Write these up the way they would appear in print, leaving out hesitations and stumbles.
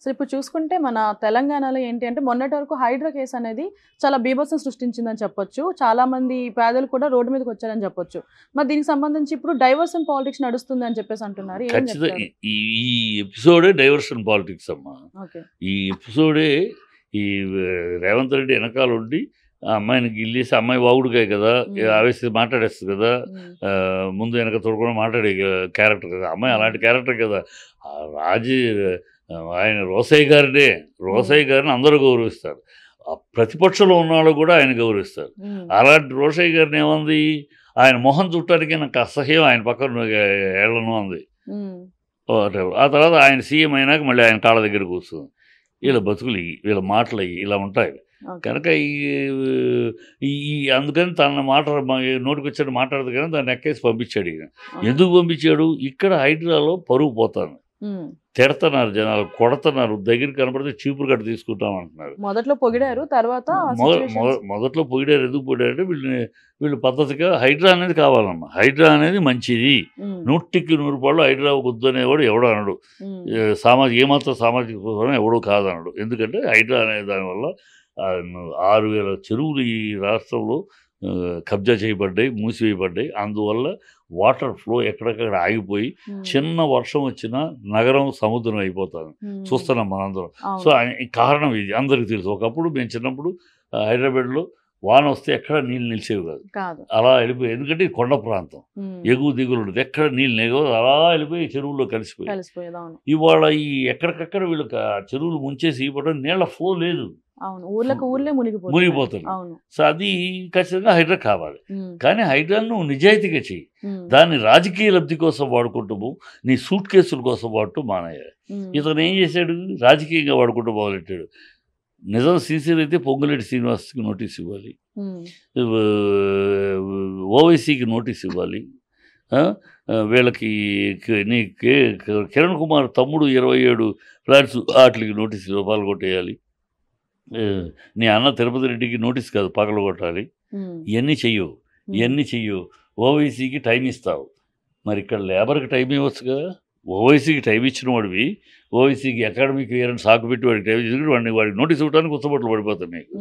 So ఇప్పుడు చూసుకుంటే మన తెలంగాణలో ఏంటి అంటే మొన్నటి వరకు హైడ్రా కేసు అనేది చాలా బీభత్సం సృష్టించిందని చెప్పొచ్చు. చాలా మంది పేదలు కూడా రోడ్డు మీదకి వచ్చారని చెప్పొచ్చు. మరి దీనికి సంబంధించి ఇప్పుడు డైవర్షన్ పాలిటిక్స్ నడుస్తుంది అని చెప్పేసి అంటున్నారు. ఏం ఖచ్చితంగా చెప్తారు? ఈ ఎపిసోడే డైవర్షన్ పాలిటిక్స్ అమ్మా. ఓకే. ఈ ఎపిసోడే ఈ రేవంత్ రెడ్డి వెనకాల ఉండి ఆ అమ్మాయిని గిల్లేసి అమ్మాయి వాగుడుకాయ కదా, ఆవేశం మాట్లాడేస్తుంది కదా, ముందు వెనక తోడుకుండా మాట్లాడే క్యారెక్టర్ కదా అమ్మాయి, అలాంటి క్యారెక్టర్ కదా. ఆయన రోసయ్య గారిని అందరూ గౌరవిస్తారు, ప్రతిపక్షంలో ఉన్నవాళ్ళు కూడా ఆయన గౌరవిస్తారు. అలాంటి రోసయ్య గారిని ఏమంది, ఆయన మొహం చుట్టానికి నాకు అసహ్యం, ఆయన పక్కన ఏళ్ళను అంది. ఆ తర్వాత ఆయన సీఎం అయినాక మళ్ళీ ఆయన కాళ్ళ దగ్గర కూర్చుంది. వీళ్ళ బతుకులు వీళ్ళ మాటలు ఇలా ఉంటాయి కనుక ఈ అందుకని తన మాట నోటికి వచ్చాడు మాట్లాడదు కానీ దాన్ని ఎక్కేసి పంపించాడు. ఎందుకు పంపించాడు, ఇక్కడ హైడ్రాలో పరుగు పోతాను, తిడతన్నారు జనాలు, కొడతన్నారు, దగ్గర కనపడితే చీపురు కట్ట తీసుకుంటామంటున్నారు. మొదట్లో పొగిడారు, తర్వాత మొదట్లో పొగిడారు. ఎందుకు పొగిడారంటే వీళ్ళు పద్ధతిగా హైడ్రా అనేది కావాలమ్మా, హైడ్రా అనేది మంచిది, 100% హైడ్రా వద్దు అనేవాడు ఎవడో అనడు, ఏమాత్రం సామాజిక ఎవడో కాదనడు. ఎందుకంటే హైడ్రా అనే దానివల్ల 6,000 చెరువులు ఈ రాష్ట్రంలో కబ్జా చేయబడ్డాయి, మూసివేయబడ్డాయి. అందువల్ల వాటర్ ఫ్లో ఎక్కడెక్కడ ఆగిపోయి చిన్న వర్షం వచ్చినా నగరం సముద్రం అయిపోతుంది, చూస్తున్నాం మనందరం. సో కారణం ఇది అందరికీ తెలుసు. ఒకప్పుడు మేము చిన్నప్పుడు హైదరాబాద్లో వాన వస్తే ఎక్కడ నీళ్ళు నిలిచేవి కాదు, అలా వెళ్ళిపోయి, ఎందుకంటే ఇది కొండ ప్రాంతం, ఎగువ దిగులు ఉంటుంది, ఎక్కడ నీళ్ళు నిలవు, అలా వెళ్ళిపోయి చెరువుల్లో కలిసిపోయి. ఇవాళ ఈ ఎక్కడికక్కడ వీళ్ళు చెరువులు ముంచేసి ఇవ్వడం, నీళ్ళ ఫ్లో లేదు, మునిగిపోతుంది. సో అది ఖచ్చితంగా హైడ్రా కావాలి. కానీ హైడ్రాను నువ్వు నిజాయితీగా చెయ్యి, దాన్ని రాజకీయ లబ్ధి కోసం వాడుకుంటాము, నీ సూట్ కేసుల కోసం వాడుతూ మానేయాలి. ఇతను ఏం చేశాడు, రాజకీయంగా వాడుకుంటూ మొదలెట్టాడు. నిజం సిన్సియర్ అయితే పొంగులేటి శ్రీనివాస్కి నోటీస్ ఇవ్వాలి, ఓవైసీకి నోటీస్ ఇవ్వాలి, వీళ్ళకి నీ కిరణ్ కుమార్ తమ్ముడు 27 ఫ్లాట్స్ వాటికి నోటీసు పాల్గొట్టేయాలి, నీ అన్న తిరుపతి రెడ్డికి నోటీస్ కాదు పగలగొట్టాలి. ఇవన్నీ చెయ్యవు. ఓవైసీకి టైం ఇస్తావు, మరి ఇక్కడ లేబర్కి టైం ఇవ్వచ్చు కదా. ఓవైసీకి టైం ఇచ్చిన వాడివి, ఓవైసీకి అకాడమిక్ ఇయర్ అని సాకు పెట్టి వాడికి టైం ఇచ్చి వాడికి నోటీస్ ఇవ్వడానికి ఉత్తబొట్లు పడిపోతాయి, మీకు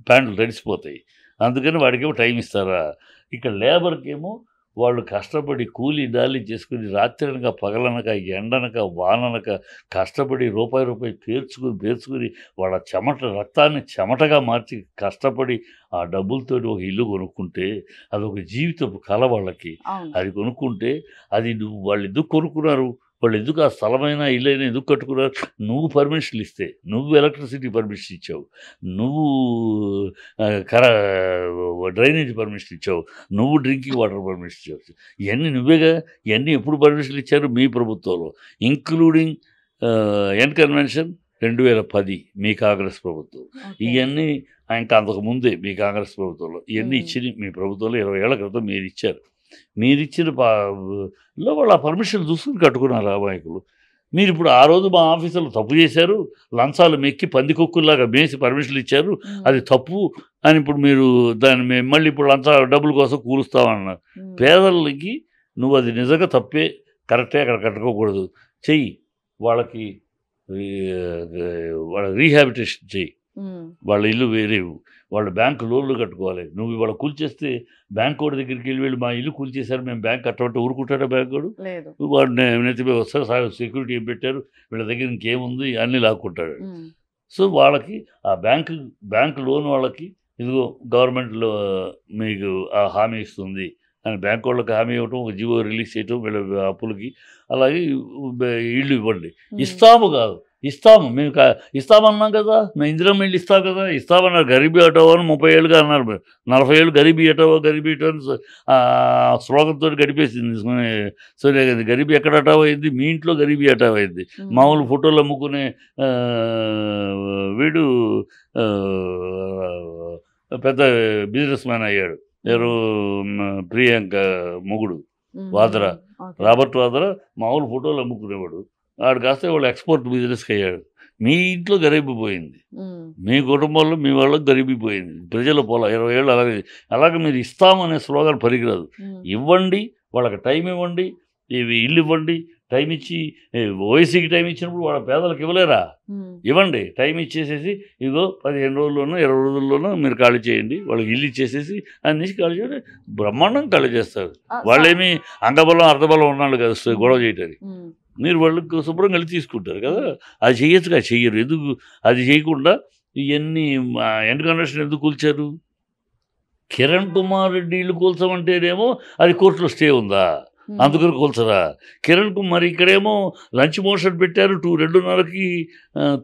ప్యాంట్లు తడిసిపోతాయి. అందుకని వాడికేమో టైం ఇస్తారా. ఇక్కడ లేబర్కేమో వాళ్ళు కష్టపడి కూలీ డాలి చేసుకుని రాత్రనక పగలనక ఎండనక వాననక కష్టపడి రూపాయి పేర్చుకుని వాళ్ళ రక్తాన్ని చెమటగా మార్చి కష్టపడి ఆ డబ్బులతో ఒక ఇల్లు కొనుక్కుంటే అదొక జీవితపు కళ వాళ్ళకి. అది కొనుక్కుంటే అది వాళ్ళు ఎందుకు కొనుక్కున్నారు, వాళ్ళు ఎందుకు ఆ స్థలమైన ఇల్లైనా ఎందుకు కట్టుకున్నారు, నువ్వు పర్మిషన్లు ఇస్తే, నువ్వు ఎలక్ట్రిసిటీ పర్మిషన్ ఇచ్చావు, నువ్వు డ్రైనేజ్ పర్మిషన్ ఇచ్చావు, నువ్వు డ్రింకింగ్ వాటర్ పర్మిషన్ ఇచ్చావు, ఇవన్నీ నువ్వేగా. ఇవన్నీ ఎప్పుడు పర్మిషన్లు ఇచ్చారు, మీ ప్రభుత్వంలో, ఇంక్లూడింగ్ ఎన్ కన్వెన్షన్ 2010 మీ కాంగ్రెస్ ప్రభుత్వం. ఇవన్నీ ఇంకా అంతకుముందే మీ కాంగ్రెస్ ప్రభుత్వంలో ఇవన్నీ ఇచ్చి మీ ప్రభుత్వంలో 20 ఏళ్ల క్రితం మీరు ఇచ్చారు. మీరిచ్చిన వాళ్ళు ఆ పర్మిషన్ చూసుకుని కట్టుకున్నారు అమాయకులు. మీరు ఇప్పుడు ఆ రోజు మా ఆఫీసులో తప్పు చేశారు, లంచాలు మెక్కి పందికొక్కుల్లాగా మేసి పర్మిషన్లు ఇచ్చారు, అది తప్పు అని ఇప్పుడు మీరు దాన్ని మళ్ళీ ఇప్పుడు డబ్బుల కోసం కూలుస్తామన్నారు. పేదలకి నువ్వు అది నిజంగా తప్పే, కరెక్టే, అక్కడ కట్టుకోకూడదు, చెయ్యి, వాళ్ళకి వాళ్ళ రీహాబిటేషన్ చెయ్యి, వాళ్ళ ఇల్లు వేరే, వాళ్ళు బ్యాంకు లోన్లు కట్టుకోవాలి. నువ్వు ఇవాళ కూల్చేస్తే బ్యాంక్ వాడి దగ్గరికి వెళ్ళి మా ఇల్లు కూల్చేశారు మేము బ్యాంక్ కట్టమంటే ఊరుకుంటాడా బ్యాంక్ వాడు? వాడు నెత్తిపై వస్తారు, సెక్యూరిటీ ఏం పెట్టారు, వీళ్ళ దగ్గర ఇంకేముంది అన్నీ లాక్కుంటాడు. సో వాళ్ళకి ఆ బ్యాంక్ లోన్ వాళ్ళకి ఇదిగో గవర్నమెంట్లో మీకు ఆ హామీ ఇస్తుంది అని బ్యాంక్ వాళ్ళకి హామీ ఇవ్వటం, ఒక జీవో రిలీజ్ చేయటం వీళ్ళ అప్పులకి. అలాగే ఇళ్ళు ఇవ్వండి, ఇస్తాము కాదు, ఇస్తాము, మేము ఇస్తామన్నాం కదా, మేము ఇందిరం ఇల్లు ఇస్తాం కదా, ఇస్తామన్నారు. గరీబీ హటావో అని 30 ఏళ్ళుగా అన్నారు, 40 ఏళ్ళు గరీబీ హటావో అని స్లోగన్తో గడిపేసింది సోనియా గాంధీ. గరీబీ ఎక్కడ హటావో అయింది, మీ ఇంట్లో గరీబీ హటావో అయింది. మామూలు ఫోటోలు అమ్ముకునే వీడు పెద్ద బిజినెస్ మ్యాన్ అయ్యాడు, ఎవరు, ప్రియాంక మొగుడు వాద్రా, రాబర్ట్ వాద్రా మామూలు ఫోటోలు అమ్ముకునేవాడు, వాడు కాస్త వాళ్ళు ఎక్స్పోర్ట్ బిజినెస్కి అయ్యాడు. మీ ఇంట్లో గరీబిపోయింది, మీ కుటుంబంలో మీ వాళ్ళకి గరీబిపోయింది, ప్రజల పోల 20 ఏళ్ళు అలాగే మీరు ఇస్తామనే స్లోగన్ పనికిరాదు. ఇవ్వండి, వాళ్ళకి టైం ఇవ్వండి, ఇవి ఇల్లు ఇవ్వండి, టైం ఇచ్చి ఓఎస్సీకి టైం ఇచ్చినప్పుడు వాళ్ళ పేదలకు ఇవ్వలేరా? ఇవ్వండి, టైం ఇచ్చేసేసి ఇదిగో 15 రోజుల్లోనో 20 రోజుల్లోనో మీరు ఖాళీ చేయండి, వాళ్ళకి ఇల్లు ఇచ్చేసేసి అన్ని ఖాళీ చేయండి, బ్రహ్మాండం ఖాళీ చేస్తారు. వాళ్ళేమి అంగబలం అర్ధబలం ఉన్నాళ్ళు కదా గొడవ చేయటానికి. మీరు వాళ్ళకి శుభ్రంగా వెళ్ళి తీసుకుంటారు కదా, అది చేయొచ్చుగా, చెయ్యరు. ఎందుకు అది చేయకుండా ఇవన్నీ ఎండ్ కన్వర్షన్ ఎందుకు కూల్చారు? కిరణ్ కుమార్ రెడ్డి ఇల్లు కూల్చమంటేనేమో అది కోర్టులో స్టే ఉందా, అందుకని కూల్చరా? కిరణ్ కుమార్ ఇక్కడేమో లంచ్ మోషన్ పెట్టారు, 2:30కి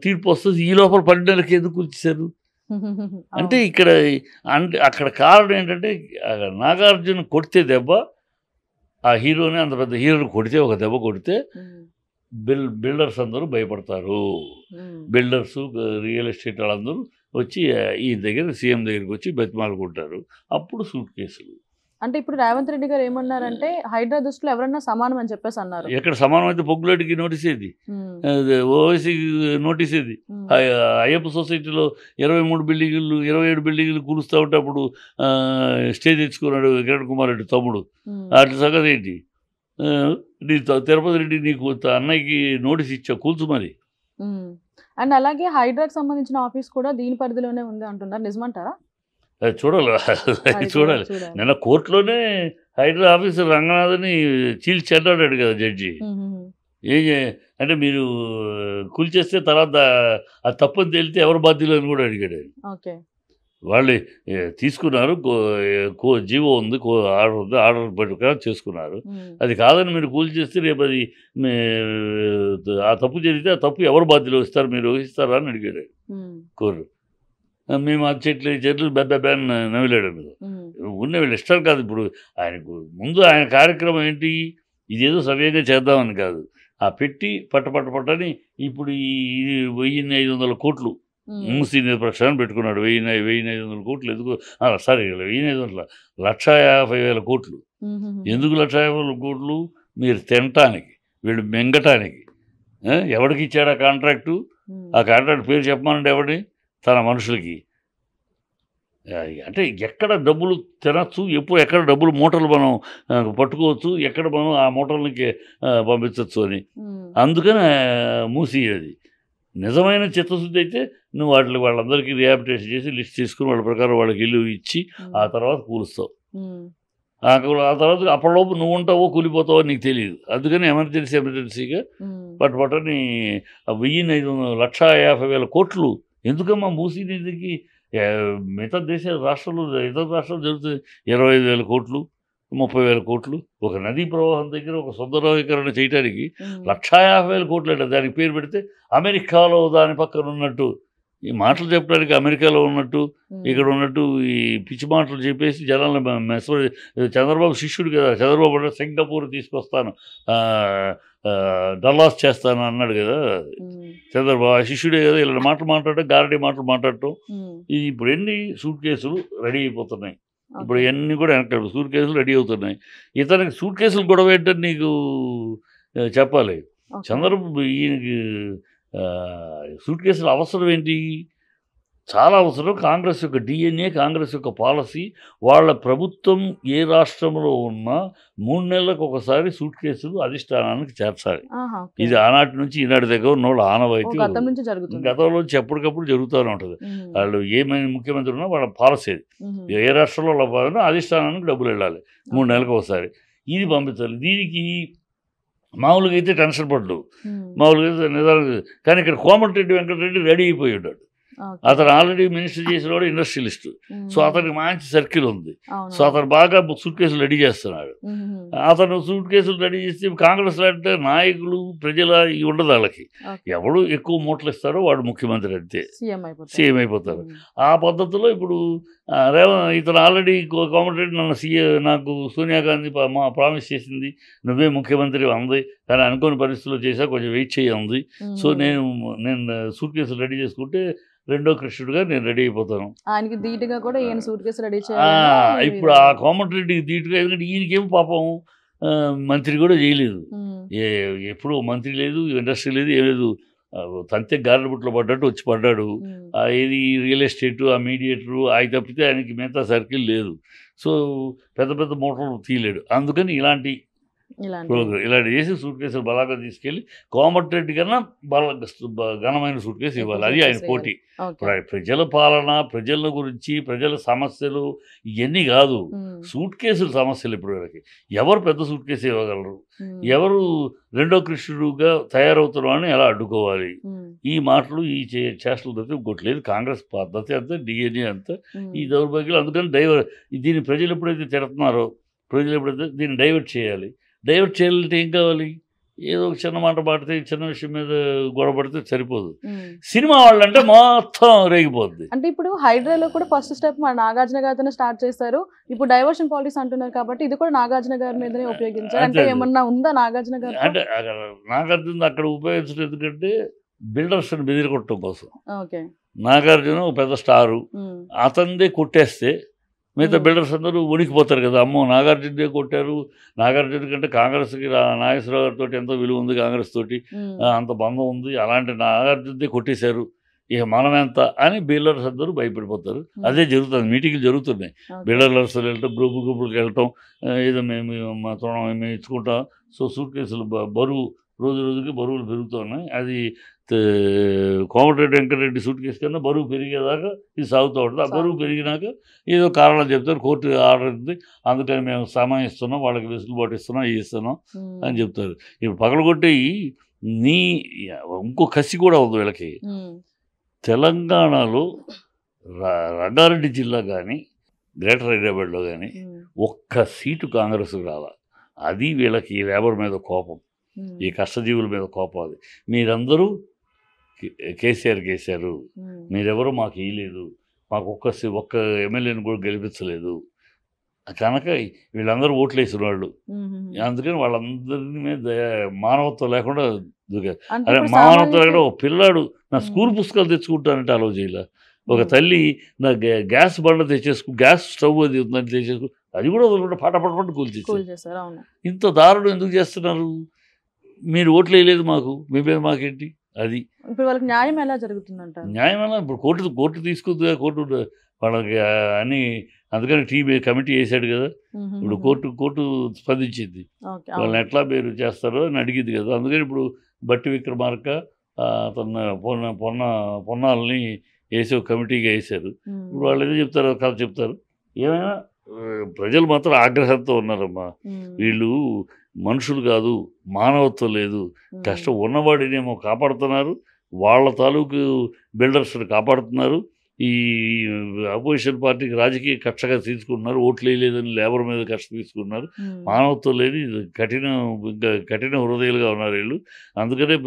తీర్పు వస్తుంది, ఈ లోపల 12:30కి ఎందుకు కూల్చేశారు? అంటే ఇక్కడ అంటే అక్కడ కారణం ఏంటంటే నాగార్జున కొడితే దెబ్బ, ఆ హీరోని అంత పెద్ద హీరోని కొడితే, ఒక దెబ్బ కొడితే బిల్డర్స్ అందరూ భయపడతారు. బిల్డర్స్, రియల్ ఎస్టేట్ వాళ్ళందరూ వచ్చి ఈ దగ్గర సీఎం దగ్గరికి వచ్చి బతిమాలుకుంటారు. అప్పుడు సూట్ కేసులు. అంటే ఇప్పుడు రేవంత్ రెడ్డి గారు ఏమన్నారంటే హైడ్రా దృష్టిలో ఎవరన్నా సమానం అని చెప్పేసి అన్నారు. ఎక్కడ సమానం అయితే పొగ్గులేటికి నోటీస్ ఏది, ఓవైసీకి నోటీస్ ఏది? అయ్యప్ప సొసైటీలో 23 బిల్డింగులు 27 బిల్డింగులు కూలుస్తూ ఉంటే అప్పుడు స్టే తెచ్చుకున్నాడు కిరణ్ కుమార్ రెడ్డి తమ్ముడు. అట్ల సంగతి ఏంటి? నీ తిరుపతి రెడ్డి నీకు అన్నయ్యకి నోటీస్ ఇచ్చా కూల్చు మరి. అండ్ అలాగే హైడ్రాకి సంబంధించిన ఆఫీస్ కూడా దీని పరిధిలోనే ఉంది అంటున్నారు, నిజమంటారా? చూడాలి. నిన్న కోర్టులోనే హైడ్రా ఆఫీసర్ రంగనాథ్ని చీల్చి చెడ్డాడాడు కదా జడ్జి. అంటే మీరు కూల్చేస్తే తర్వాత అది తప్పని తేలితే ఎవరు బాధ్యులు అని కూడా అడిగాడు. వాళ్ళు తీసుకున్నారు, జీవో ఉంది, ఆర్డర్ ఉంది, ఆర్డర్ పెట్టుకుని చేసుకున్నారు. అది కాదని మీరు కూల్చేస్తే రేపు అది ఆ తప్పు జరిగితే ఆ తప్పు ఎవరు బాధ్యులు వస్తారు, మీరు వహిస్తారా అని అడిగాడు కోర్టు. మేము ఆ చెట్లు బెబ్బెబ్బని నవ్విలాడు. ఉన్న వీళ్ళు ఇష్టం కాదు. ఇప్పుడు ఆయనకు ముందు ఆయన కార్యక్రమం ఏంటి, ఇదేదో సవ్యంగా చేద్దామని కాదు, ఆ పెట్టి పట్టని ఇప్పుడు ఈ 1500 కోట్లు మూసీ ప్రక్షాళన పెట్టుకున్నాడు. 1500 కోట్లు ఎందుకు? సారీ, 1500 1,50,000 కోట్లు. ఎందుకు 1,50,000 కోట్లు? మీరు తినటానికి, వీళ్ళు మింగటానికి. ఎవరికి ఇచ్చాడు ఆ కాంట్రాక్టు? ఆ కాంట్రాక్ట్ పేరు చెప్పమనండి ఎవరిని? తన మనుషులకి. అంటే ఎక్కడ డబ్బులు తినచ్చు, ఎక్కడ డబ్బులు మూటలు మనం పట్టుకోవచ్చు, ఎక్కడ మనం ఆ మూటలకి పంపించవచ్చు అని. అందుకని మూసేది. నిజమైన చిత్తశుద్ధి అయితే నువ్వు వాళ్ళందరికీ రిహాబిలిటేషన్ చేసి లిస్ట్ తీసుకుని వాళ్ళ ప్రకారం వాళ్ళకి ఇల్లు ఇచ్చి ఆ తర్వాత కూలుస్తావు. ఆ తర్వాత అప్పటిలోపు నువ్వు ఉంటావో కూలిపోతావో నీకు తెలియదు. అందుకని ఎమర్జెన్సీగా పట్టని 1,50,000 కోట్లు ఎందుకమ్మా మూసీ నిధికి? మిగతా రాష్ట్రాలు ఇతర రాష్ట్రాలు జరుగుతుంది 25,000 కోట్లు 30,000 కోట్లు. ఒక నదీ ప్రవాహం దగ్గర ఒక సుందరీకరణ చేయడానికి 1,50,000 కోట్లు అంటే దానికి పేరు పెడితే అమెరికాలో దాని పక్కన ఉన్నట్టు ఈ మాటలు చెప్పడానికి అమెరికాలో ఉన్నట్టు ఇక్కడ ఉన్నట్టు ఈ పిచ్చి మాటలు చెప్పేసి జనాలను చంద్రబాబు శిష్యుడు కదా, చంద్రబాబు అంటే సింగపూర్ తీసుకొస్తాను, డల్లాస్ చేస్తాను అన్నాడు కదా చంద్రబాబు. ఆ శిష్యుడే కదా ఇలా మాటలు మాట్లాడటం, గారడీ మాటలు మాట్లాడటం. ఇది ఇప్పుడు ఎన్ని సూట్ కేసులు రెడీ అయిపోతున్నాయి. ఇప్పుడు ఇవన్నీ కూడా వెనకాల సూట్ కేసులు రెడీ అవుతున్నాయి. ఇతనికి సూట్ కేసులు గొడవ ఏంటని నీకు చెప్పాలి. చంద్రబాబు ఈయనకి సూట్ కేసులు అవసరం ఏంటి? చాలా అవసరం. కాంగ్రెస్ యొక్క DNA, కాంగ్రెస్ యొక్క పాలసీ, వాళ్ళ ప్రభుత్వం ఏ రాష్ట్రంలో ఉన్నా 3 నెలలకు ఒకసారి సూట్ కేసులు అధిష్టానానికి చేర్చాలి. ఇది ఆనాటి నుంచి ఈనాటి దగ్గర ఉన్న వాళ్ళు ఆనవాయితీ, గతంలో నుంచి ఎప్పటికప్పుడు జరుగుతూనే ఉంటుంది. వాళ్ళు ఏమైనా ముఖ్యమంత్రి ఉన్నా వాళ్ళ పాలసీ అది. ఏ రాష్ట్రంలో వాళ్ళ పాలన అధిష్టానానికి డబ్బులు వెళ్ళాలి 3 నెలలకు ఒకసారి. ఇది పంపించాలి. దీనికి మామూలుగా అయితే టెన్షన్ పడ్డు, మామూలుగా అయితే నిదానం. కానీ ఇక్కడ కోమటిరెడ్డి వెంకటరెడ్డి రెడీ అయిపోయి ఉన్నాడు. అతను ఆల్రెడీ మినిస్టర్ చేసిన వాడు ఇండస్ట్రియలిస్ట్. సో అతనికి మంచి సర్కిల్ ఉంది. సో అతను బాగా సూట్ కేసులు రెడీ చేస్తున్నాడు. అతను సూట్ కేసులు రెడీ చేస్తే కాంగ్రెస్ అంటే నాయకులు ప్రజల ఉండదు వాళ్ళకి. ఎవడు ఎక్కువ మూటలు ఇస్తారో వాడు ముఖ్యమంత్రి అంతే, సీఎం అయిపోతారు. ఆ పద్ధతిలో ఇప్పుడు ఇతను ఆల్రెడీ కోమటిరెడ్డి నాకు సోనియా గాంధీ ప్రామిస్ చేసింది నువ్వే ముఖ్యమంత్రి అంది, కానీ అనుకోని పరిస్థితుల్లో చేసా, కొంచెం వెయిట్ చేయంది. సో నేను సూట్ కేసులు రెడీ చేసుకుంటే రెండో కృష్ణుడుగా నేను రెడీ అయిపోతాను. ఆయనకి ధీటుగా కూడా ఈయన సూట్ కేసు రెడీ ఇప్పుడు ఆ కోమటిరెడ్డికి ధీటుగా, ఎందుకంటే ఈయనకేమో పాపం మంత్రి కూడా చేయలేదు, ఎప్పుడు మంత్రి లేదు, ఇండస్ట్రీ లేదు, ఏం లేదు. తంతే గారెల బుట్లో పడ్డట్టు వచ్చి పడ్డాడు. ఇది రియల్ ఎస్టేటు, ఆ మీడియేటరు అవి తప్పితే ఆయనకి మిగతా సర్కిల్ లేదు. సో పెద్ద పెద్ద మోటార్లు తీయలేడు. అందుకని ఇలాంటి ప్రోగ్రామ్ ఇలాంటి చేసి సూట్ కేసులు బలాగా తీసుకెళ్ళి కోమటిరెడ్డి కన్నా ఘనమైన సూట్ కేసు ఇవ్వాలి. అది ఆయన పోటీ. ప్రజల పాలన, ప్రజల గురించి, ప్రజల సమస్యలు ఇవన్నీ కాదు, సూట్ కేసుల సమస్యలు. ఇప్పుడు వీళ్ళకి ఎవరు పెద్ద సూట్ కేసు ఇవ్వగలరు, ఎవరు రెండో కృష్ణుడుగా తయారవుతున్నాం అని ఎలా అడ్డుకోవాలి, ఈ మాటలు ఈ చేష్టలు తప్పితే ఇంకోటి లేదు. కాంగ్రెస్ పద్ధతి అంతా, డిఎన్ఏ అంతా ఈ దౌర్భాగ్యాలు. అందుకని దీన్ని ప్రజలు ఎప్పుడైతే తిడుతున్నారో, ప్రజలు ఎప్పుడైతే దీన్ని డైవర్ట్ చేయాలి. డైవర్ట్ చేయాలంటే ఏం కావాలి, ఏదో ఒక చిన్న మాట పాడితే, చిన్న విషయం మీద గొడవ పడితే సరిపోదు. సినిమా వాళ్ళంటే మొత్తం రేగిపోద్ది. అంటే ఇప్పుడు హైడ్రాలో కూడా ఫస్ట్ స్టెప్ మన నాగార్జున గారితోనే స్టార్ట్ చేశారు. ఇప్పుడు డైవర్షన్ పాలిటిక్స్ అంటున్నారు కాబట్టి ఇది కూడా నాగార్జున గారి మీదనే ఉపయోగించారు. అంటే ఏమన్నా ఉందా నాగార్జున గారు? అంటే నాగార్జున అక్కడ ఉపయోగించడం ఎందుకంటే బిల్డర్స్ ని బెదిరికొట్టడం కోసం. నాగార్జున ఒక పెద్ద స్టారు, అతనిదే కొట్టేస్తే మిగతా బిల్డర్స్ అందరూ వణికిపోతారు కదా, అమ్మో నాగార్జునే కొట్టారు, నాగార్జున కంటే కాంగ్రెస్కి నాగేశ్వరరావు గారితో ఎంతో విలువ ఉంది, కాంగ్రెస్ తోటి అంత బంధం ఉంది, అలాంటి నాగార్జునే కొట్టేశారు, ఇక మనం ఎంత అని బిల్డర్స్ అందరూ భయపడిపోతారు. అదే జరుగుతుంది, మీటింగ్లు జరుగుతున్నాయి. బిల్డర్స్ వెళ్ళటం, గ్రూపులకు వెళ్ళటం, ఏదో మేము మా తృణం మేము ఇచ్చుకుంటాం. సో సూట్ కేసులు బరువు రోజు రోజుకి బరువులు పెరుగుతున్నాయి. అది కోమటిరెడ్డి వెంకటరెడ్డి సూట్ కేసు కన్నా బరువు పెరిగేదాకా ఇది సాగుతూ ఉంటుంది. ఆ బరువు పెరిగినాక ఏదో కారణాలు చెప్తారు, కోర్టు ఆర్డర్ ఉంది, అందుకని మేము సమయం ఇస్తున్నాం, వాళ్ళకి వెసులుబాటు ఇస్తున్నాం, ఇస్తున్నాం అని చెప్తారు. ఇప్పుడు పగలగొట్టి నీ ఇంకో కసి కూడా ఉంది వీళ్ళకి. తెలంగాణలో రంగారెడ్డి జిల్లా కానీ, గ్రేటర్ హైదరాబాద్లో కానీ ఒక్క సీటు కాంగ్రెస్కి రాలా. అది వీళ్ళకి లేబర్ మీద కోపం, ఈ కష్టజీవుల మీద కోపం. అది మీరందరూ కేసీఆర్ మీరెవరూ మాకు ఇవ్వలేదు, మాకు ఒక్క ఎమ్మెల్యేని కూడా గెలిపించలేదు కనుక వీళ్ళందరూ ఓట్లు వేసిన వాళ్ళు. అందుకని వాళ్ళందరి మీద మానవత్వం లేకుండా దూకారు. అరే మానవత్వం లేకుండా ఒక పిల్లాడు నా స్కూల్ పుస్తకాలు తెచ్చుకుంటానంటే అలౌ చేయాల. ఒక తల్లి నా గ్యాస్ బండ గ్యాస్ స్టవ్ అది ఉందని తెచ్చేసుకు, అది కూడా వదలకుండా పటపట కూల్చేసారు. ఇంత దారుణం ఎందుకు చేస్తున్నారు? మీరు ఓట్లు వేయలేదు మాకు, మీ మీద మాకేంటి? అది ఇప్పుడు వాళ్ళకి న్యాయం ఎలా జరుగుతుందంట? న్యాయం ఎలా? ఇప్పుడు కోర్టు తీసుకుంది, కోర్టు వాళ్ళకి అని, అందుకని కమిటీ వేసాడు కదా. ఇప్పుడు కోర్టు స్పందించింది, వాళ్ళని ఎట్లా మీరు చేస్తారో అని అడిగింది కదా. అందుకని ఇప్పుడు బట్టి విక్రమార్క తన పొన్నాలని వేసి ఒక కమిటీగా వేశారు. ఇప్పుడు వాళ్ళు ఏదో చెప్తారు, కథ చెప్తారు. ఏమైనా ప్రజలు మాత్రం ఆగ్రహంతో ఉన్నారమ్మా. వీళ్ళు మనుషులు కాదు, మానవత్వం లేదు, కష్టం ఉన్నవాడినేమో కాపాడుతున్నారు, వాళ్ళ తాలూకు బిల్డర్స్ని కాపాడుతున్నారు, ఈ అపోజిషన్ పార్టీకి రాజకీయ కక్షగా తీసుకున్నారు, ఓట్లు వేయలేదని లేబర్ మీద కష్ట తీసుకున్నారు. మానవత్వం లేని కఠిన హృదయాలుగా ఉన్నారు వీళ్ళు. అందుకనే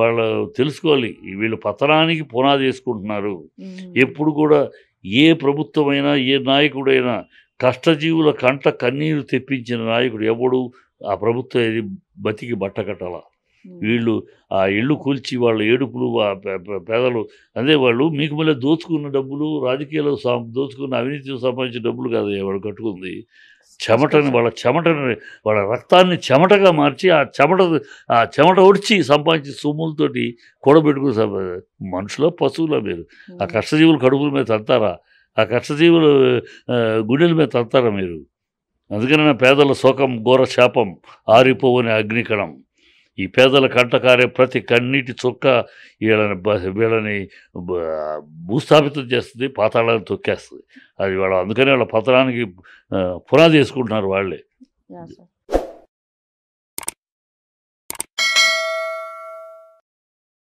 వాళ్ళు తెలుసుకోవాలి, వీళ్ళు పతనానికి పునాది వేసుకుంటున్నారు. ఎప్పుడు కూడా ఏ ప్రభుత్వమైనా, ఏ నాయకుడైనా కష్టజీవుల కంట కన్నీరు తెప్పించిన నాయకుడు ఎవడు ఆ ప్రభుత్వం ఏది బతికి బట్టకట్టాల. వీళ్ళు ఆ ఇళ్ళు కూల్చి వాళ్ళ ఏడుపులు, పేదలు, అదే వాళ్ళు మీకు మళ్ళీ దోచుకున్న డబ్బులు, రాజకీయాలు దోచుకున్న అవినీతికి సంబంధించిన డబ్బులు కాదు వాళ్ళు కట్టుకుంది. చెమటని, వాళ్ళ రక్తాన్ని చెమటగా మార్చి ఆ చెమట ఒడిచి సంపాదించి సొమ్ములతోటి కూడబెట్టుకుని మనుషుల పశువుల మీరు ఆ కష్టజీవులు కడుపుల మీద తంతారా? ఆ కష్టజీవులు గుండెల మీద తంతారా మీరు? అందుకనే పేదల శోకం ఘోర శాపం, ఆరిపోవని అగ్నికణం. ఈ పేదల కంటకారే ప్రతి కన్నీటి చొక్క వీళ్ళని భూస్థాపితం చేస్తుంది, పాతాళాన్ని తొక్కేస్తుంది. అది అందుకనే వాళ్ళ పతనానికి పునాది వేసుకుంటున్నారు వాళ్ళే.